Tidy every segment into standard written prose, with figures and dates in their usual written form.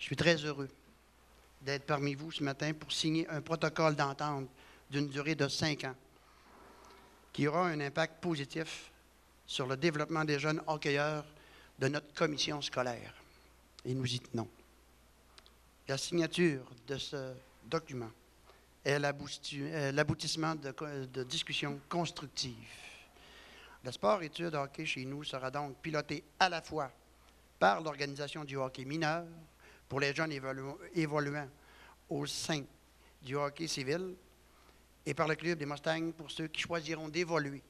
Je suis très heureux d'être parmi vous ce matin pour signer un protocole d'entente d'une durée de 5 ans qui aura un impact positif sur le développement des jeunes hockeyeurs de notre commission scolaire. Et nous y tenons. La signature de ce document est l'aboutissement de discussions constructives. Le sport-études hockey chez nous sera donc piloté à la fois par l'organisation du hockey mineur pour les jeunes évoluant au sein du hockey civil et par le club des Mustangs pour ceux qui choisiront d'évoluer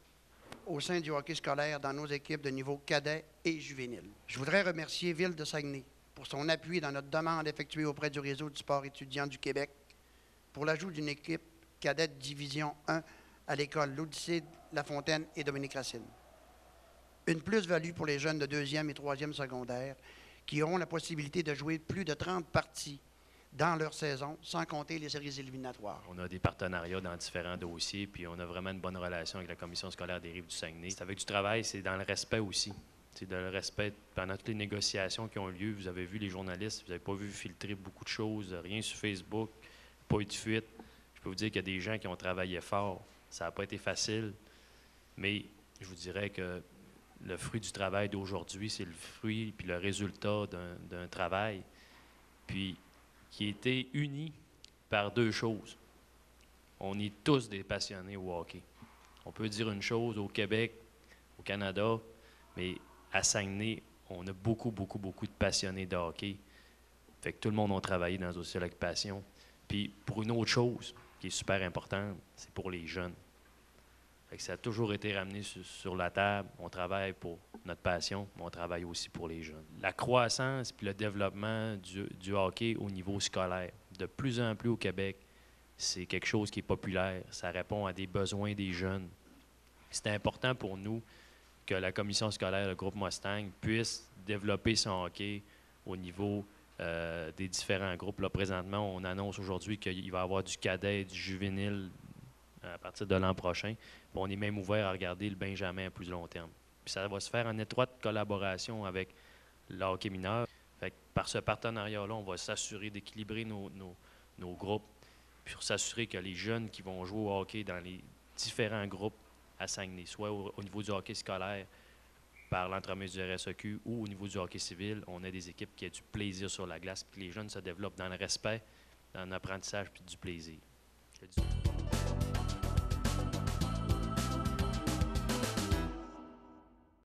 au sein du hockey scolaire dans nos équipes de niveau cadet et juvénile. Je voudrais remercier Ville de Saguenay pour son appui dans notre demande effectuée auprès du réseau du sport étudiant du Québec pour l'ajout d'une équipe cadette Division 1 à l'école l'Odyssée La Fontaine et Dominique Racine. Une plus-value pour les jeunes de 2e et 3e secondaire qui auront la possibilité de jouer plus de 30 parties dans leur saison, sans compter les séries éliminatoires. On a des partenariats dans différents dossiers, puis on a vraiment une bonne relation avec la commission scolaire des Rives du Saguenay. C'est avec du travail, c'est dans le respect aussi. C'est dans le respect pendant toutes les négociations qui ont lieu. Vous avez vu les journalistes, vous n'avez pas vu filtrer beaucoup de choses, rien sur Facebook, pas eu de fuite. Je peux vous dire qu'il y a des gens qui ont travaillé fort. Ça n'a pas été facile, mais je vous dirais que le fruit du travail d'aujourd'hui, c'est le fruit puis le résultat d'un travail, puis qui a été uni par deux choses. On est tous des passionnés au hockey. On peut dire une chose au Québec, au Canada, mais à Saguenay, on a beaucoup de passionnés de hockey. Fait que tout le monde a travaillé dans aussi avec passion. Puis pour une autre chose qui est super importante, c'est pour les jeunes. Fait que ça a toujours été ramené sur la table. On travaille pour notre passion, mais on travaille aussi pour les jeunes. La croissance et le développement du hockey au niveau scolaire, de plus en plus au Québec, c'est quelque chose qui est populaire. Ça répond à des besoins des jeunes. C'est important pour nous que la commission scolaire, le groupe Mustang, puisse développer son hockey au niveau des différents groupes. Là, présentement, on annonce aujourd'hui qu'il va y avoir du cadet et du juvénile à partir de l'an prochain. Puis on est même ouvert à regarder le Benjamin à plus long terme. Puis ça va se faire en étroite collaboration avec le hockey mineur. Fait que par ce partenariat-là, on va s'assurer d'équilibrer nos groupes, puis s'assurer que les jeunes qui vont jouer au hockey dans les différents groupes à Saguenay, soit au niveau du hockey scolaire par l'entremise du RSEQ ou au niveau du hockey civil, on a des équipes qui ont du plaisir sur la glace, puis que les jeunes se développent dans le respect, dans l'apprentissage puis du plaisir. Je te dis.